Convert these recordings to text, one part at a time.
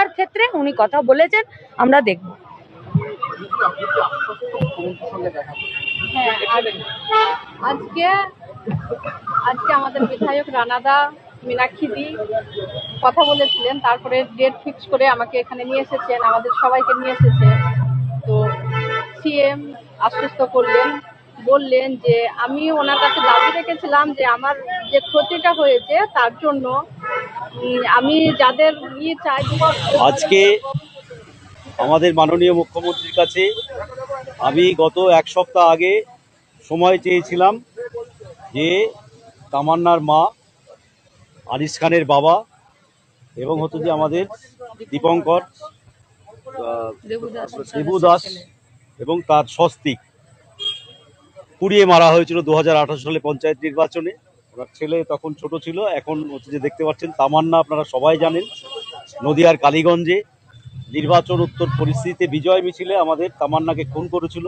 দেওয়ার ক্ষেত্রে উনি কথা বলেছেন, আমরা দেখব। হ্যাঁ, আজকে আমাদের বিধায়ক রানাদা, মীনাক্ষীদি কথা বলেছিলেন, তারপরে ডেট ফিক্স করে আমাকে এখানে নিয়ে এসেছেন, আমাদের সবাইকে নিয়ে এসেছে। তো সিএম আশ্বস্ত করলেন, বললেন যে আমি ওনার কাছে দাবি রেখেছিলাম যে আমার যে ক্ষতিটা হয়েছে তার জন্য আমি যাদের চাই। আজকে আমাদের মাননীয় মুখ্যমন্ত্রীর কাছে আমি গত এক সপ্তাহ আগে সময় চেয়েছিলাম যে তামান্নার মা, আনিস খানের বাবা এবং হচ্ছে যে আমাদের দীপঙ্কর দেবুদাস এবং তার স্বস্তিক পুড়িয়ে মারা হয়েছিল 2018 সালে পঞ্চায়েত নির্বাচনে। ওনার ছেলে তখন ছোট ছিল। এখন হচ্ছে যে দেখতে পাচ্ছেন তামান্না, আপনারা সবাই জানেন, নদিয়ার কালীগঞ্জে নির্বাচন উত্তর পরিস্থিতিতে বিজয় মিছিলে আমাদের তামান্নাকে খুন করেছিল।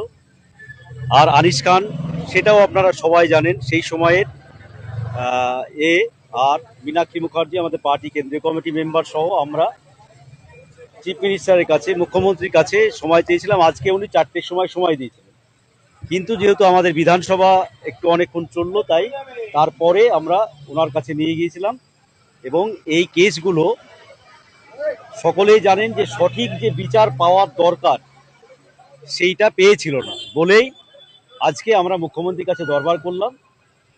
আর আনিস খান, সেটাও আপনারা সবাই জানেন, সেই সময়ের আর মীনাক্ষী মুখার্জি আমাদের পার্টি কেন্দ্রীয় কমিটি মেম্বার সহ আমরা চিফ মিনিস্টারের কাছে, মুখ্যমন্ত্রীর কাছে সময় চেয়েছিলাম। আজকে উনি 4টের সময় দিয়েছিলেন, কিন্তু যেহেতু আমাদের বিধানসভা একটু অনেকক্ষণ চললো, তাই তারপরে আমরা ওনার কাছে নিয়ে গিয়েছিলাম। এবং এই কেসগুলো সকলেই জানেন যে সঠিক যে বিচার পাওয়ার দরকার সেইটা পেয়েছিল না বলেই আজকে আমরা মুখ্যমন্ত্রীর কাছে দরবার করলাম।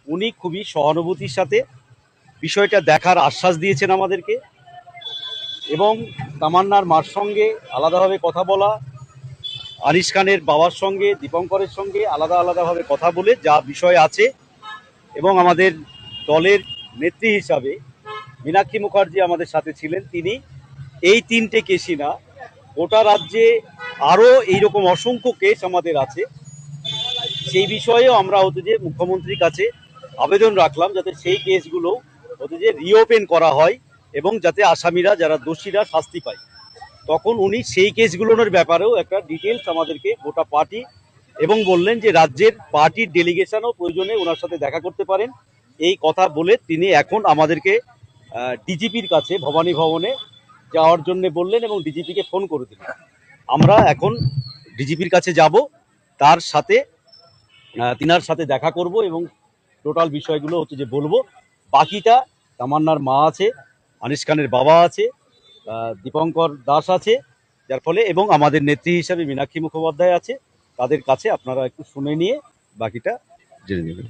উনি খুবই সহানুভূতির সাথে বিষয়টা দেখার আশ্বাস দিয়েছেন আমাদেরকে, এবং তামান্নার মার সঙ্গে আলাদাভাবে কথা বলা, আনিস খানের বাবার সঙ্গে, দীপঙ্করের সঙ্গে আলাদাভাবে কথা বলে যা বিষয় আছে, এবং আমাদের দলের নেত্রী হিসাবে মীনাক্ষী মুখার্জি আমাদের সাথে ছিলেন। তিনি এই 3টে কেসই না, গোটা রাজ্যে আরও এইরকম অসংখ্য কেস আমাদের আছে, সেই বিষয়েও আমরা হতে যে মুখ্যমন্ত্রীর কাছে আবেদন রাখলাম যাতে সেই কেসগুলো হতে যে রিওপেন করা হয় এবং যাতে আসামিরা, যারা দোষীরা, শাস্তি পায়। তখন উনি সেই কেসগুলোর ব্যাপারেও একটা ডিটেলস আমাদেরকে গোটা পার্টি, এবং বললেন যে রাজ্যের পার্টির ডেলিগেশনও প্রয়োজনে ওনার সাথে দেখা করতে পারেন। এই কথা বলে তিনি এখন আমাদেরকে ডিজিপির কাছে ভবানী ভবনে যাওয়ার জন্য বললেন এবং ডিজিপিকে ফোন করে দিলেন। আমরা এখন ডিজিপির কাছে যাব, তার সাথে তিনার সাথে দেখা করব এবং টোটাল বিষয়গুলো হচ্ছে যে বলবো। বাকিটা তামান্নার মা আছে, আনিস খানের বাবা আছে, দীপঙ্কর দাস আছে, যার ফলে, এবং আমাদের নেত্রী হিসাবে মীনাক্ষী মুখোপাধ্যায় আছে, তাদের কাছে আপনারা একটু শুনে নিয়ে বাকিটা জেনে নেবেন।